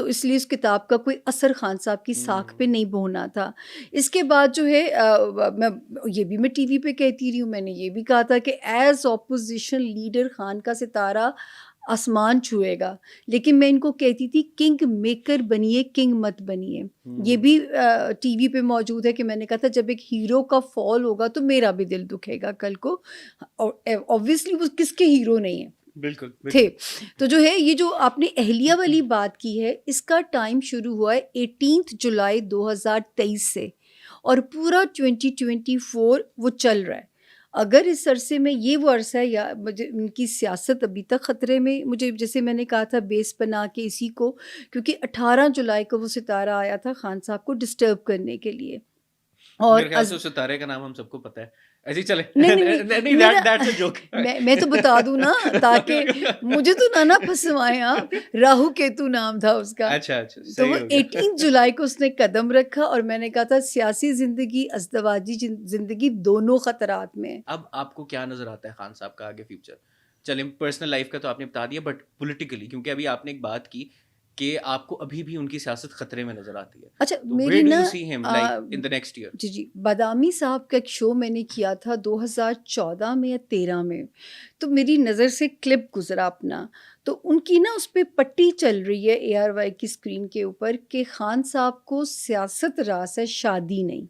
تو اس لیے اس کتاب کا کوئی اثر خان صاحب کی ساکھ پہ نہیں ہونا تھا. اس کے بعد جو ہے میں ٹی وی پہ کہتی رہی ہوں, میں نے یہ بھی کہا تھا کہ ایز اپوزیشن لیڈر خان کا ستارہ آسمان چھوئے گا, لیکن میں ان کو کہتی تھی کنگ میکر بنیے, کنگ مت بنیے. یہ بھی ٹی وی پہ موجود ہے کہ میں نے کہا تھا جب ایک ہیرو کا فال ہوگا تو میرا بھی دل دکھے گا کل کو. اوبویسلی وہ کس کے ہیرو نہیں ہیں, بالکل تھے. تو جو ہے یہ جو آپ نے اہلیہ والی بات کی ہے, اس کا ٹائم شروع ہوا ہے 18 جولائی 2023 سے, اور پورا 2024 وہ چل رہا ہے. اگر اس عرصے میں یہ وہ عرصہ ہے, یا مجھے ان کی سیاست ابھی تک خطرے میں, مجھے جیسے میں نے کہا تھا بیس بنا کے اسی کو, کیونکہ 18 جولائی کو وہ ستارہ آیا تھا خان صاحب کو ڈسٹرب کرنے کے لیے. اور میرے خیال سے اس ستارے کا نام ہم سب کو پتا ہے, ایسے ہی چلے. میں تو بتا دوں نا تاکہ مجھے تو نہ پھنسوائیں آپ. راہو کیتو نام تھا اس کا. تو وہ 18 جولائی کو اس نے قدم رکھا, اور میں نے کہا تھا سیاسی زندگی ازدواجی زندگی دونوں خطرات میں. اب آپ کو کیا نظر آتا ہے خان صاحب کا آگے فیوچر؟ چلیں پرسنل لائف کا تو آپ نے بتا دیا, بٹ پولیٹیکلی, کیونکہ ابھی آپ نے ایک بات کی کہ آپ کو ابھی بھی ان کی سیاست خطرے میں نظر آتی ہے. اچھا میری نا جی بادامی صاحب کا ایک شو میں نے کیا تھا 2014 میں یا 13 میں, تو میری نظر سے کلپ گزرا اپنا, تو ان کی نا اس پہ پٹی چل رہی ہے ARY کی اسکرین کے اوپر کہ خان صاحب کو سیاست راس ہے, شادی نہیں.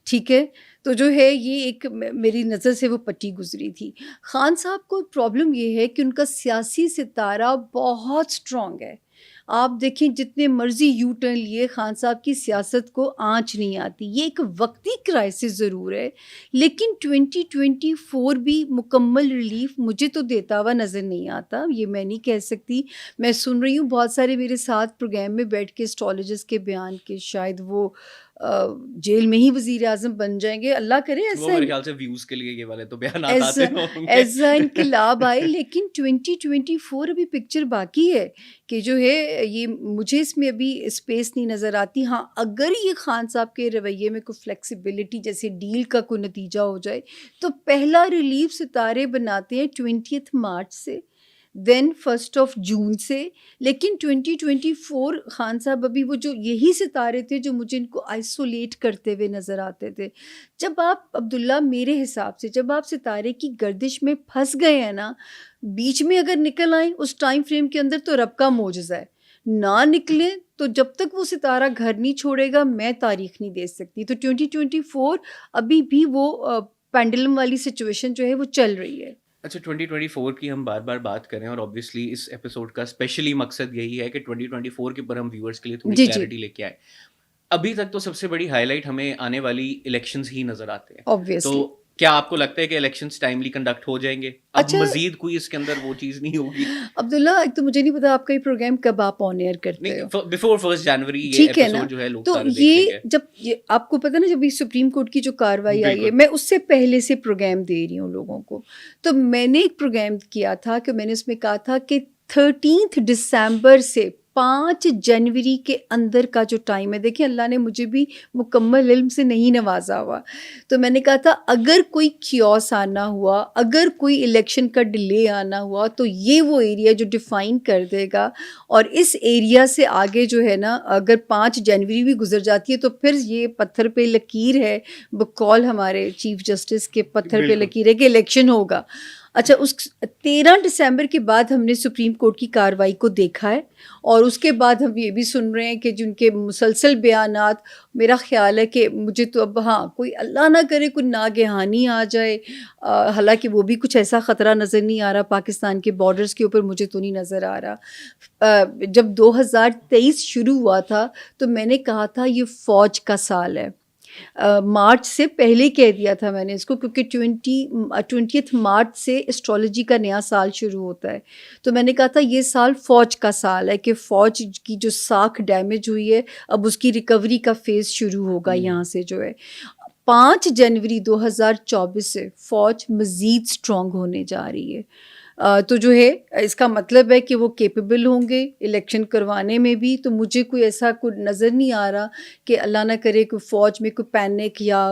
ٹھیک ہے, تو جو ہے یہ ایک میری نظر سے وہ پٹی گزری تھی. خان صاحب کو پرابلم یہ ہے کہ ان کا سیاسی ستارہ بہت اسٹرانگ ہے. آپ دیکھیں جتنے مرضی یو ٹرن لیے خان صاحب کی سیاست کو آنچ نہیں آتی. یہ ایک وقتی کرائسس ضرور ہے, لیکن 2024 بھی مکمل ریلیف مجھے تو دیتا ہوا نظر نہیں آتا. یہ میں نہیں کہہ سکتی. میں سن رہی ہوں بہت سارے میرے ساتھ پروگرام میں بیٹھ کے اسٹرالوجسٹ کے بیان کہ شاید وہ جیل میں ہی وزیر اعظم بن جائیں گے. اللہ کرے ایسا, میرے خیال سے ویوز کے لیے یہ والے تو بیانات آتے ہوں گے, ایسا انقلاب آئے. لیکن 2024 ابھی پکچر باقی ہے کہ جو ہے یہ مجھے اس میں ابھی اسپیس نہیں نظر آتی. ہاں اگر یہ خان صاحب کے رویے میں کوئی فلیکسیبلٹی جیسے ڈیل کا کوئی نتیجہ ہو جائے تو پہلا ریلیف ستارے بناتے ہیں 20 مارچ سے, دین 1 جون سے. لیکن 2024 خان صاحب ابھی وہ جو یہی ستارے تھے جو مجھے ان کو آئسولیٹ کرتے ہوئے نظر آتے تھے. جب آپ عبداللہ میرے حساب سے جب آپ ستارے کی گردش میں پھنس گئے ہیں نا, بیچ میں اگر نکل آئیں اس ٹائم فریم کے اندر تو رب کا معجزہ ہے. نہ نکلیں تو جب تک وہ ستارہ گھر نہیں چھوڑے گا میں تاریخ نہیں دے سکتی. تو 2024 ابھی بھی وہ پینڈلم والی سچویشن جو ہے وہ چل رہی ہے. اچھا 2024 کی ہم بار بار بات کریں, اور obviously اس ایپیسوڈ کا اسپیشلی مقصد یہی ہے کہ 2024 کے اوپر ہم ویورز کے لیے تھوڑی کلیئرٹی لے کے آئے. ابھی تک تو سب سے بڑی ہائی لائٹ ہمیں آنے والی الیکشنز ہی نظر آتے ہیں. تو کیا آپ کو لگتا ہے کہ الیکشنز ٹائملی کنڈکٹ ہو جائیں گے؟ اب مزید کوئی اس کے اندر وہ چیز نہیں ہوگی؟ عبداللہ ایک تو مجھے نہیں پتا آپ کا یہ پروگرام کب آپ آن ایئر کرتے ہو. بیفور 1 جنوری یہ ایپیسوڈ جو ہے لوگ سارے دیکھ لیں گے. جب آپ کو پتا نا جب یہ سپریم کورٹ کی جو کاروائی آئی ہے, میں اس سے پہلے سے پروگرام دے رہی ہوں لوگوں کو. تو میں نے ایک پروگرام کیا تھا کہ میں نے اس میں کہا تھا کہ 13 دسمبر سے 5 جنوری کے اندر کا جو ٹائم ہے, دیکھیں اللہ نے مجھے بھی مکمل علم سے نہیں نوازا ہوا, تو میں نے کہا تھا اگر کوئی کیوس آنا ہوا, اگر کوئی الیکشن کا ڈیلے آنا ہوا تو یہ وہ ایریا جو ڈیفائن کر دے گا. اور اس ایریا سے آگے جو ہے نا, اگر 5 جنوری بھی گزر جاتی ہے تو پھر یہ پتھر پہ لکیر ہے, بقول ہمارے چیف جسٹس کے پتھر پہ لکیر ہے کہ الیکشن ہوگا. اچھا اس 13 دسمبر کے بعد ہم نے سپریم کورٹ کی کاروائی کو دیکھا ہے, اور اس کے بعد ہم یہ بھی سن رہے ہیں کہ جن کے مسلسل بیانات, میرا خیال ہے کہ مجھے تو اب ہاں کوئی اللہ نہ کرے کوئی ناگہانی آ جائے, حالانکہ وہ بھی کچھ ایسا خطرہ نظر نہیں آ رہا پاکستان کے بارڈرز کے اوپر, مجھے تو نہیں نظر آ رہا. جب 2023 شروع ہوا تھا تو میں نے کہا تھا یہ فوج کا سال ہے. مارچ سے پہلے کہہ دیا تھا میں نے اس کو, کیونکہ 20 مارچ سے اسٹرالوجی کا نیا سال شروع ہوتا ہے. تو میں نے کہا تھا یہ سال فوج کا سال ہے کہ فوج کی جو ساکھ ڈیمیج ہوئی ہے اب اس کی ریکوری کا فیز شروع ہوگا یہاں سے جو ہے. 5 جنوری 2024 سے فوج مزید اسٹرانگ ہونے جا رہی ہے. تو جو ہے اس کا مطلب ہے کہ وہ کیپیبل ہوں گے الیکشن کروانے میں بھی. تو مجھے کوئی ایسا کوئی نظر نہیں آ رہا کہ اللہ نہ کرے کوئی فوج میں کوئی پینک یا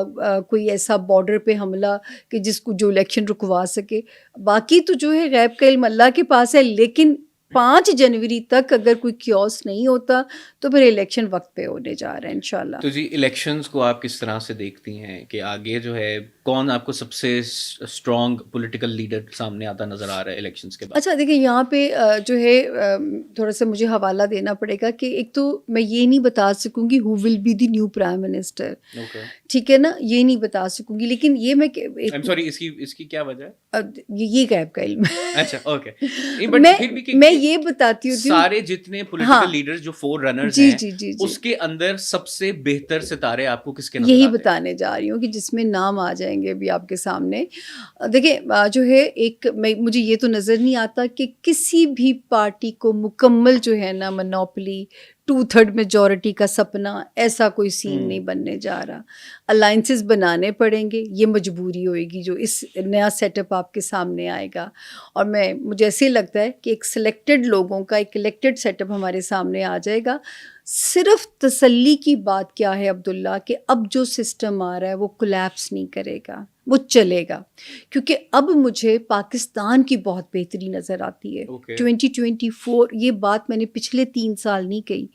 کوئی ایسا بارڈر پہ حملہ کہ جس کو جو الیکشن رکوا سکے. باقی تو جو ہے غیب کا علم اللہ کے پاس ہے, لیکن 5 जनवरी तक अगर कोई क्योस नहीं होता तो फिर इलेक्शन वक्त पे होने जा रहा है इंशाल्लाह। तो जी इलेक्शंस को आप किस तरह से देखती हैं कि आगे जो है कौन आपको सबसे स्ट्रॉन्ग पॉलिटिकल लीडर सामने आता नजर आ रहा है इलेक्शंस के बाद? अच्छा देखिए यहाँ पे जो है थोड़ा सा मुझे हवाला देना पड़ेगा कि एक तो मैं ये नहीं बता सकूंगी who will be the new prime minister, okay, ठीक है ना, ये नहीं बता सकूंगी, लेकिन ये मैं आई एम सॉरी, इसकी क्या वजह है? ये गैप का इल्म अच्छा, ओके, बट फिर भी मैं ये बताती हूँ सारे जितने पॉलिटिकल हाँ, लीडर्स जो 4 रनर्स जी हैं जी जी जी उसके अंदर सबसे बेहतर सितारे आपको किसके नजर यही आते हैं? बताने जा रही हूँ कि जिसमें नाम आ जाएंगे अभी आपके सामने। देखिए जो है एक मुझे ये तो नज़र नहीं आता कि किसी भी पार्टी को मुकम्मल जो है ना मोनोपोली 2/3 मेजॉरिटी का सपना, ऐसा कोई सीन नहीं बनने जा रहा। अलाइंसेस बनाने पड़ेंगे, ये मजबूरी होएगी जो इस नया सेटअप आपके सामने आएगा। और मुझे ऐसे लगता है कि एक सिलेक्टेड लोगों का एक इलेक्टेड सेटअप हमारे सामने आ जाएगा। सिर्फ तसल्ली की बात क्या है अब्दुल्ला कि अब जो सिस्टम आ रहा है वो कोलैप्स नहीं करेगा, वो चलेगा, क्योंकि अब मुझे पाकिस्तान की बहुत बेहतरी नज़र आती है। 2024 ये बात मैंने पिछले 3 साल नहीं कही,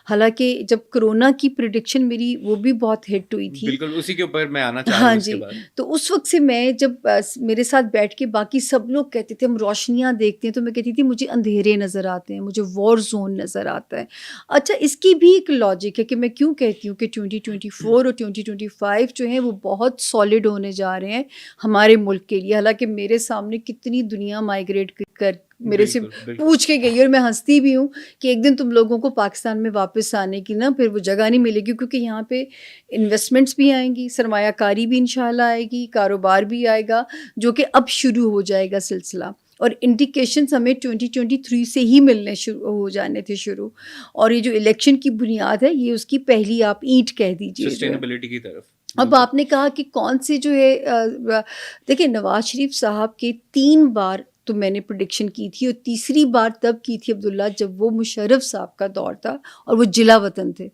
हालांकि जब कोरोना की प्रिडिक्शन मेरी वो भी बहुत हिट हुई थी, बिल्कुल उसी के ऊपर मैं आना चाह रहा हूं। हाँ इसके जी, बाद तो उस वक्त से मैं जब मेरे साथ बैठ के बाकी सब लोग कहते थे हम रोशनियाँ देखते हैं, तो मैं कहती थी मुझे अंधेरे नज़र आते हैं, मुझे वॉर जोन नज़र आता है। अच्छा, इसकी भी एक लॉजिक है कि मैं क्यों कहती हूँ कि 2024 और 2025 जो है वो बहुत सॉलिड होने जा रहे हैं हमारे मुल्क के लिए। हालांकि मेरे सामने कितनी दुनिया माइग्रेट कर मेरे से पूछ के गई, और मैं हंसती भी हूँ कि एक दिन तुम लोगों को पाकिस्तान में वापस आने की ना फिर वो जगह नहीं मिलेगी, क्योंकि यहाँ पे इन्वेस्टमेंट्स भी आएंगी, सरमायाकारी भी इंशाल्लाह आएगी, कारोबार भी आएगा, जो कि अब शुरू हो जाएगा सिलसिला। और इंडिकेशंस हमें 2023 से ही मिलने शुरू हो जाने थे शुरू, और ये जो इलेक्शन की बुनियाद है ये उसकी पहली आप ईंट कह दीजिए सस्टेनेबिलिटी की तरफ। अब आपने कहा कि कौन सी जो है देखिए नवाज शरीफ साहब के 3 बार तो मैंने प्रेडिक्शन की थी, और तीसरी बार तब की थी अब्दुल्ला जब वो मुशर्रफ साहब का दौर था और वो जिला वतन थे।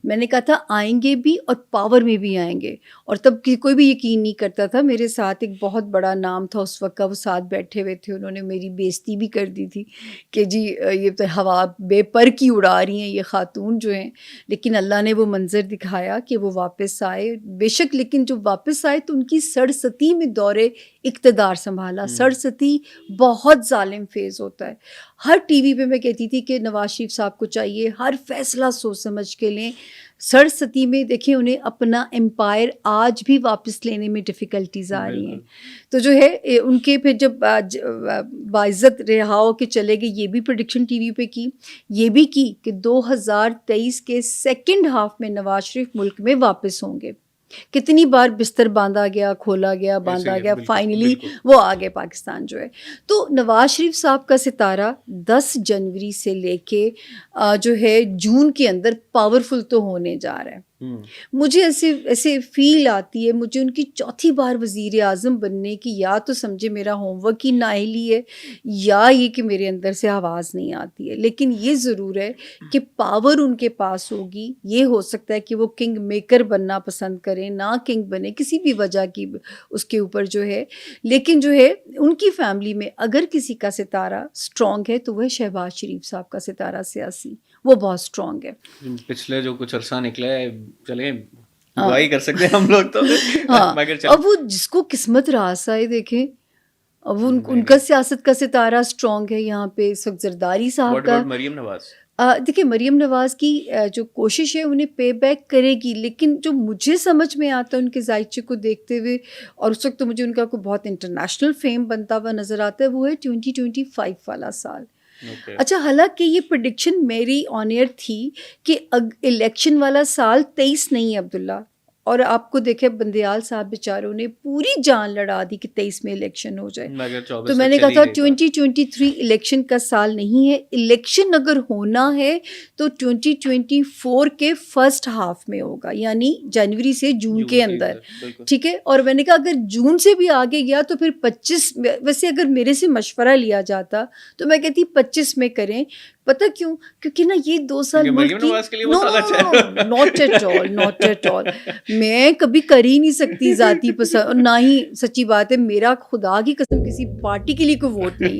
मैंने कहा था आएंगे भी और पावर में भी आएंगे, और तब कोई भी यकीन नहीं करता था। मेरे साथ एक बहुत बड़ा नाम था उस वक्त का, वो साथ बैठे हुए थे, उन्होंने मेरी बेइज्जती भी कर दी थी कि जी ये तो हवा बेपर की उड़ा रही हैं ये खातून जो हैं, लेकिन अल्लाह ने वो मंजर दिखाया कि वो वापस आए बेशक, लेकिन जब वापस आए तो उनकी सड़सती में दौरे इक़्तिदार संभाला। सड़सती बहुत जालिम फेज़ होता है। हर टीवी पे मैं कहती थी कि नवाज शरीफ साहब को चाहिए हर फैसला सोच समझ के लें। सड़सती में देखिए उन्हें अपना एम्पायर आज भी वापस लेने में डिफ़िकल्टीज़ आ रही हैं। तो जो है उनके फिर जब बाइज़्ज़त रिहा हो के चले गए, ये भी प्रेडिक्शन टीवी पे की, ये भी की कि 2023 के सेकंड हाफ में नवाज शरीफ मुल्क में वापस होंगे। कितनी बार बिस्तर बांधा गया, खोला गया, बांधा गया, फाइनली वो आ गए पाकिस्तान जो है। तो नवाज शरीफ साहब का सितारा 10 जनवरी से लेके जो है जून के अंदर पावरफुल तो होने जा रहा है। मुझे ऐसे फील आती है, मुझे उनकी चौथी बार वज़ीर आज़म बनने की या तो समझे मेरा होमवर्क ही नाअहली है, या ये कि मेरे अंदर से आवाज़ नहीं आती है, लेकिन ये ज़रूर है कि पावर उनके पास होगी। ये हो सकता है कि वो किंग मेकर बनना पसंद करें, ना किंग बने किसी भी वजह की उसके ऊपर जो है, लेकिन जो है उनकी फैमिली में अगर किसी का सितारा स्ट्रॉन्ग है तो वह शहबाज शरीफ साहब का सितारा सियासी, वो बहुत स्ट्रॉन्ग है। पिछले जो कुछ अरसा निकला है, चले दुआई कर सकते हैं हम लोग तो हाँ, अब वो जिसको किस्मत रास आए देखें, अब उनका सियासत का सितारा स्ट्रॉन्ग है यहाँ पे। इस वक्त जरदारी साहब का, मरियम नवाज, देखिए मरियम नवाज़ की जो कोशिश है उन्हें पे बैक करेगी, लेकिन जो मुझे समझ में आता है उनके जायचे को देखते हुए, और उस वक्त तो मुझे उनका कोई बहुत इंटरनेशनल फेम बनता हुआ नज़र आता है, वो है 2025 वाला साल। अच्छा, हालांकि ये प्रेडिक्शन मेरी ऑन एयर थी कि इलेक्शन वाला साल 23 नहीं है अब्दुल्ला, और आपको देखे बंदयाल साहब बेचारों ने पूरी जान लड़ा दी कि 23 में इलेक्शन हो जाए, तो मैंने कहा था 2023 इलेक्शन का साल नहीं है। इलेक्शन अगर होना है तो 2024 के फर्स्ट हाफ में होगा, यानी जनवरी से जून के अंदर, ठीक है। और मैंने कहा अगर जून से भी आगे गया तो फिर 25, वैसे अगर मेरे से मशवरा लिया जाता तो मैं कहती 25 में करें। पता क्यों? क्योंकि ना ये 2 साल मुल्क की नॉट एट ऑल मैं कभी कर ही नहीं सकती ज़ाती पसंद, और ना ही सच्ची बात है मेरा खुदा की कसम किसी पार्टी के लिए कोई वोट नहीं है।